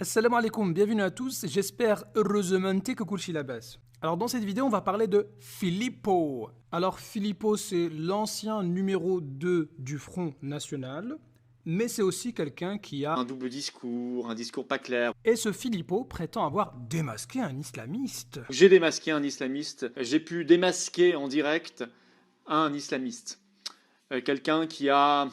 Assalamu alaikum, bienvenue à tous, j'espère heureusement que Kulchi la baisse. Alors dans cette vidéo on va parler de Filippo. Alors Filippo c'est l'ancien numéro 2 du Front National, mais c'est aussi quelqu'un qui a un double discours, un discours pas clair. Et ce Filippo prétend avoir démasqué un islamiste. J'ai démasqué un islamiste, j'ai pu démasquer en direct un islamiste. Quelqu'un qui a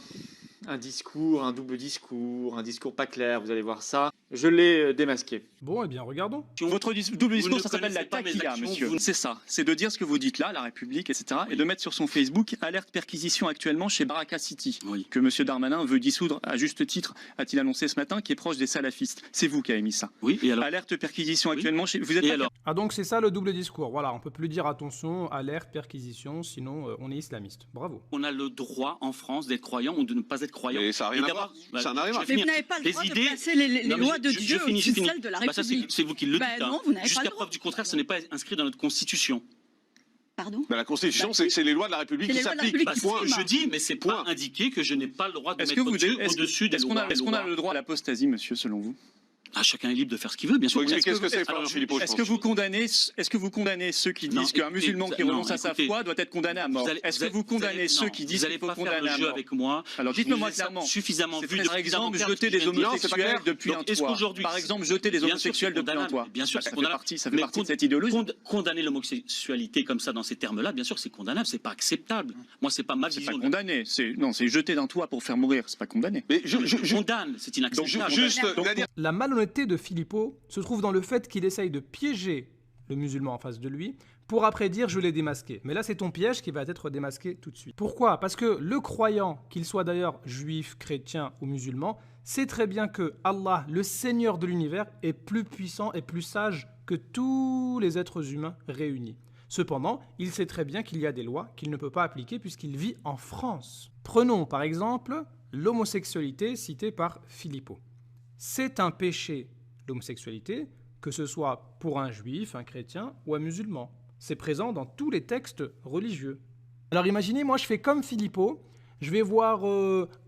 un discours, un double discours, un discours pas clair, vous allez voir ça. Je l'ai démasqué. Bon, eh bien, regardons. Votre double discours, ça s'appelle la taquilla, monsieur. C'est ça, c'est de dire ce que vous dites là, la République, etc., et de mettre sur son Facebook alerte perquisition actuellement chez Baraka City, que monsieur Darmanin veut dissoudre à juste titre, a-t-il annoncé ce matin, qui est proche des salafistes. C'est vous qui avez mis ça. Oui, et alors alerte perquisition actuellement chez... Vous êtes et pas... alors Ah donc c'est ça le double discours. Voilà, on peut plus dire attention, alerte, perquisition, sinon on est islamiste. Bravo. On a le droit en France d'être croyant ou de ne pas être croyant. Mais ça n'a rien à voir. Ça n'a rien à voir. Mais vous n'avez pas le droit de placer les lois de Dieu au-dessus de celles de la République. C'est vous qui le dites. Non, vous n'avez pas Jusqu'à le droit. preuve du contraire, ce n'est pas inscrit dans notre Constitution. Pardon. La Constitution, c'est les lois de la République qui C'est les lois de la s'appliquent. République. Bah, je dis, mais c'est pas indiqué que je n'ai pas le droit de Est-ce mettre que vous Dieu est-ce au-dessus des qu'on lois. a le droit à l'apostasie, monsieur, selon vous? Ah, chacun est libre de faire ce qu'il veut, bien sûr. Faut expliquer ce que c'est, Alors, Filippo, je Est-ce pense. que vous condamnez ceux qui Non, disent qu'un écoutez, musulman qui non, renonce à sa écoutez, foi doit être condamné à mort? Est-ce que vous condamnez ceux qui disent qu'il faut condamner à jeu mort? avec moi. Alors dites-moi clairement. Suffisamment vu. Par exemple, jeter des Non, c'est pas homosexuels clair. depuis Donc, un est-ce toit. qu'aujourd'hui- Par exemple, jeter des Bien sûr, homosexuels c'est depuis un condamnable. toit. Bien sûr, Ça c'est fait condamnable. partie Mais de cette idéologie. Condamner l'homosexualité comme ça, dans ces termes-là, bien sûr, c'est condamnable, c'est pas acceptable. Moi, c'est pas ma C'est vision. pas condamné. C'est jeter d'un toit pour faire mourir. C'est pas condamné. Mais Je condamne, c'est inacceptable. juste, Nadir, La malhonnêteté de Filippo se trouve dans le fait qu'il essaye de piéger le musulman en face de lui pour après dire je l'ai démasqué. Mais là c'est ton piège qui va être démasqué tout de suite. Pourquoi? Parce que le croyant, qu'il soit d'ailleurs juif, chrétien ou musulman, sait très bien que Allah, le Seigneur de l'univers, est plus puissant et plus sage que tous les êtres humains réunis. Cependant, il sait très bien qu'il y a des lois qu'il ne peut pas appliquer puisqu'il vit en France. Prenons par exemple l'homosexualité citée par Filippo. C'est un péché, l'homosexualité, que ce soit pour un juif, un chrétien ou un musulman. C'est présent dans tous les textes religieux. Alors imaginez, moi je fais comme Filippo, je vais voir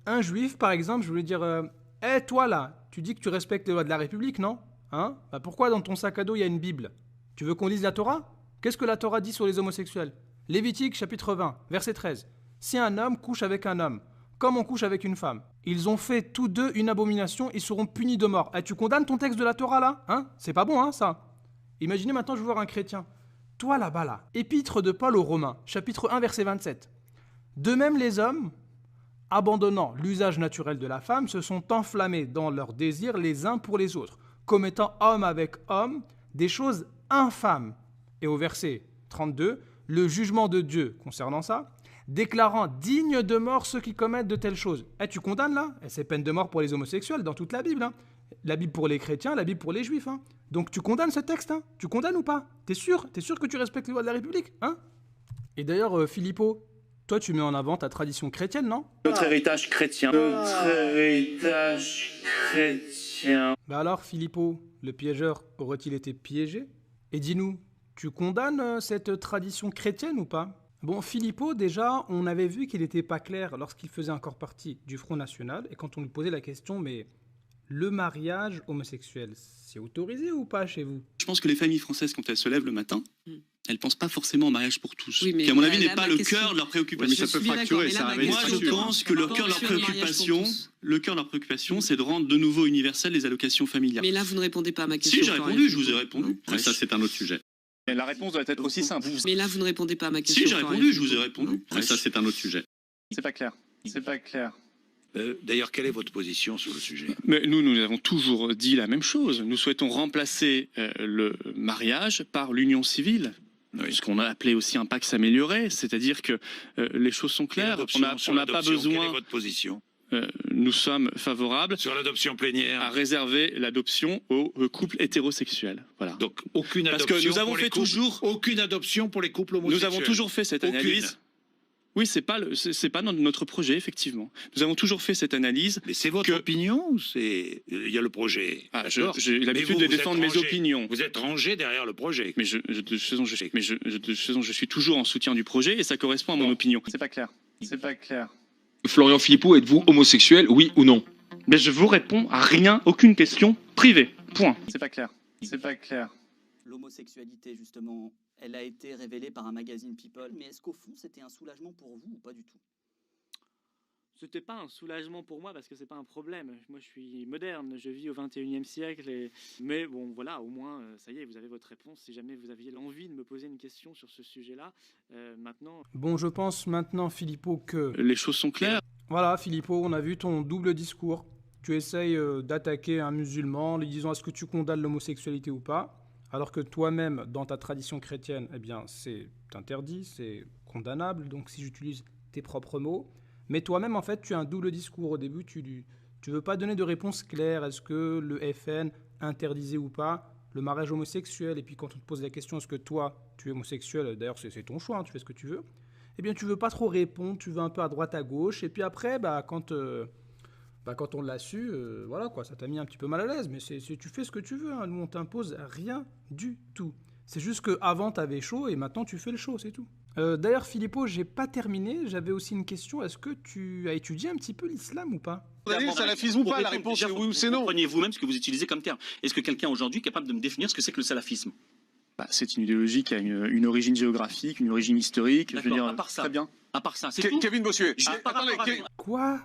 un juif par exemple, je vais lui dire « Hé toi là, tu dis que tu respectes les lois de la République, non? Hein? Bah, pourquoi dans ton sac à dos il y a une Bible? Tu veux qu'on lise la Torah? Qu'est-ce que la Torah dit sur les homosexuels? Lévitique chapitre 20, verset 13. Si un homme couche avec un homme, comme on couche avec une femme, ils ont fait tous deux une abomination, ils seront punis de mort. Tu condamnes ton texte de la Torah là? Hein? C'est pas bon, hein, ça? Imaginez maintenant, je veux voir un chrétien. Toi là-bas là, épître de Paul aux Romains, chapitre 1, verset 27. De même les hommes, abandonnant l'usage naturel de la femme, se sont enflammés dans leurs désirs les uns pour les autres, commettant homme avec homme des choses infâmes. Et au verset 32, le jugement de Dieu concernant ça, déclarant dignes de mort ceux qui commettent de telles choses. Tu condamnes là? C'est peine de mort pour les homosexuels dans toute la Bible. Hein. La Bible pour les chrétiens, la Bible pour les juifs. Hein. Donc tu condamnes ce texte? Hein. Tu condamnes ou pas? T'es sûr que tu respectes les lois de la République? Hein? Et d'ailleurs, Filippo, toi tu mets en avant ta tradition chrétienne, non? Notre héritage chrétien. Bah alors, Filippo, le piégeur aurait-il été piégé? Et dis-nous, tu condamnes cette tradition chrétienne ou pas? Bon, Filippo, déjà, on avait vu qu'il n'était pas clair lorsqu'il faisait encore partie du Front National, et quand on lui posait la question, mais le mariage homosexuel, c'est autorisé ou pas chez vous? Je pense que les familles françaises, quand elles se lèvent le matin, elles pensent pas forcément au mariage pour tous, Oui, mais qui à mon avis là, n'est pas ma le question- cœur de leur mais préoccupation. ça peut suis bien fracturer, d'accord, ça mais là, arrive ma Moi, question- je pense que le cœur de leur préoccupation, c'est de rendre de nouveau universelles les allocations familiales. Mais là, vous ne répondez pas à ma question. Si, j'ai quand répondu, même. je vous ai répondu. Ouais, ça, c'est un autre sujet. Et la réponse doit être aussi simple. Mais là, vous ne répondez pas à ma question. Si, j'ai quand répondu, même. je vous ai répondu. Ouais, ça, c'est un autre sujet. C'est pas clair. C'est pas clair. D'ailleurs, quelle est votre position sur le sujet? Mais nous avons toujours dit la même chose. Nous souhaitons remplacer le mariage par l'union civile. Ce qu'on a appelé aussi un pax amélioré, c'est-à-dire que les choses sont claires. On n'a pas Quelle est besoin. votre position Nous sommes favorables sur l'adoption à plénière? réserver l'adoption aux couples hétérosexuels. Voilà. Donc aucune Parce adoption. que nous avons pour les fait couples- toujours. aucune adoption pour les couples Nous homosexuels. avons toujours fait cette Aucune. analyse. Oui, c'est pas notre projet, effectivement. Nous avons toujours fait cette analyse. Mais c'est votre opinion ou c'est il y a le projet? Ah, D'accord. j'ai Mais l'habitude vous, de vous êtes défendre mes rangé. opinions. Vous êtes rangé derrière le projet. Mais je suis toujours en soutien du projet et ça correspond à mon opinion. C'est pas clair. C'est pas clair. Florian Philippot, êtes-vous homosexuel, oui ou non? Mais je vous réponds à rien, aucune question privée. Point. C'est pas clair. C'est pas clair. L'homosexualité, justement, elle a été révélée par un magazine People, mais est-ce qu'au fond, c'était un soulagement pour vous ou pas du tout? C'était pas un soulagement pour moi parce que c'est pas un problème. Moi, je suis moderne, je vis au 21e siècle. Mais bon, voilà, au moins, ça y est, vous avez votre réponse. Si jamais vous aviez l'envie de me poser une question sur ce sujet-là, maintenant... Bon, je pense maintenant, Philippot, que... Les choses sont claires. Voilà, Philippot, on a vu ton double discours. Tu essayes d'attaquer un musulman en lui disant est-ce que tu condamnes l'homosexualité ou pas, alors que toi-même, dans ta tradition chrétienne, eh bien, c'est interdit, c'est condamnable, donc si j'utilise tes propres mots. Mais toi-même, en fait, tu as un double discours. Au début, tu veux pas donner de réponse claire. Est-ce que le FN interdisait ou pas le mariage homosexuel? Et puis quand on te pose la question, est-ce que toi, tu es homosexuel? D'ailleurs, c'est ton choix, hein, tu fais ce que tu veux. Eh bien, tu veux pas trop répondre, tu veux un peu à droite, à gauche. Et puis après, quand on l'a su, voilà quoi, ça t'a mis un petit peu mal à l'aise. Mais tu fais ce que tu veux, hein. Nous, on t'impose rien du tout. C'est juste qu'avant, t'avais chaud et maintenant, tu fais le chaud, c'est tout. D'ailleurs, Philippot, j'ai pas terminé. J'avais aussi une question. Est-ce que tu as étudié un petit peu l'islam ou pas? Vous avez le salafisme ou pas? La réponse est oui ou c'est non. Comprenez vous-même ce que vous utilisez comme terme. Est-ce que quelqu'un aujourd'hui est capable de me définir ce que c'est que le salafisme? C'est une idéologie qui a une origine géographique, une origine historique. Je veux dire, à part ça. très bien. À part ça, c'est tout. Kevin Bossuet. Quoi?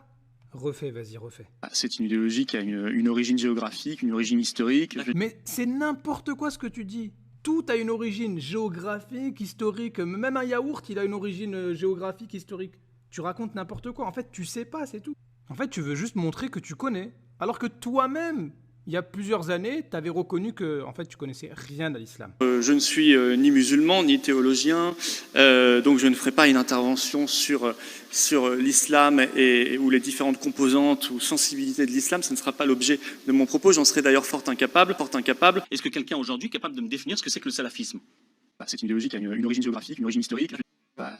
Refais, vas-y, refais. C'est une idéologie qui a une origine géographique, une origine historique. Mais c'est n'importe quoi ce que tu dis. Tout a une origine géographique, historique. Même un yaourt, il a une origine géographique, historique. Tu racontes n'importe quoi. En fait, tu sais pas, c'est tout. En fait, tu veux juste montrer que tu connais. Alors que toi-même, il y a plusieurs années, tu avais reconnu que en fait, tu connaissais rien à l'islam. Je ne suis ni musulman, ni théologien, donc je ne ferai pas une intervention sur l'islam ou les différentes composantes ou sensibilités de l'islam. Ce ne sera pas l'objet de mon propos. J'en serai d'ailleurs fort incapable. Est-ce que quelqu'un aujourd'hui est capable de me définir ce que c'est que le salafisme? C'est une idéologie qui a une origine géographique, une origine historique.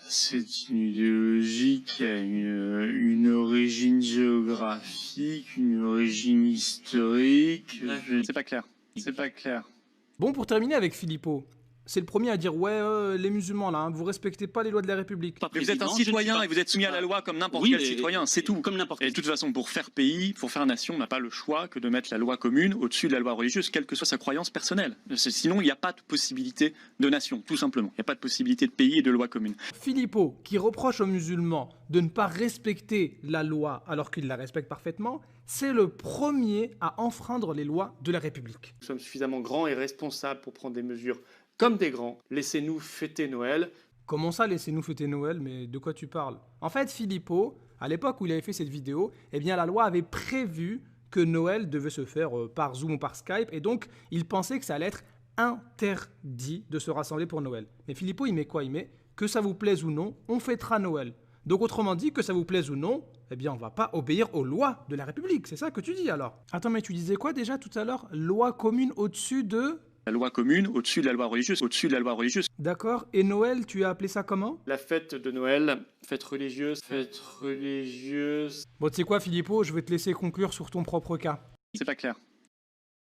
C'est une idéologie qui a une origine géographique, une origine historique. C'est pas clair. C'est pas clair. Bon, pour terminer avec Philippot, c'est le premier à dire ouais, les musulmans là, hein, vous respectez pas les lois de la République. Mais vous êtes un citoyen et vous êtes soumis à la loi comme n'importe quel citoyen, c'est tout. Comme n'importe quel. Et de toute façon, pour faire pays, pour faire nation, on n'a pas le choix que de mettre la loi commune au-dessus de la loi religieuse, quelle que soit sa croyance personnelle. Sinon, il n'y a pas de possibilité de nation, tout simplement. Il n'y a pas de possibilité de pays et de loi commune. Philippot, qui reproche aux musulmans de ne pas respecter la loi alors qu'ils la respectent parfaitement, c'est le premier à enfreindre les lois de la République. Nous sommes suffisamment grands et responsables pour prendre des mesures comme des grands. Laissez-nous fêter Noël. Comment ça, laissez-nous fêter Noël? Mais de quoi tu parles? En fait, Philippot, à l'époque où il avait fait cette vidéo, eh bien la loi avait prévu que Noël devait se faire par Zoom ou par Skype, et donc il pensait que ça allait être interdit de se rassembler pour Noël. Mais Philippot, il met quoi? Il met que ça vous plaise ou non, on fêtera Noël. Donc autrement dit, que ça vous plaise ou non, eh bien on va pas obéir aux lois de la République. C'est ça que tu dis alors? Attends, mais tu disais quoi déjà tout à l'heure? Loi commune au-dessus de... La loi commune au-dessus de la loi religieuse, au-dessus de la loi religieuse. D'accord, et Noël, tu as appelé ça comment? La fête de Noël, fête religieuse. Bon, tu sais quoi, Philippot, je vais te laisser conclure sur ton propre cas. C'est pas clair.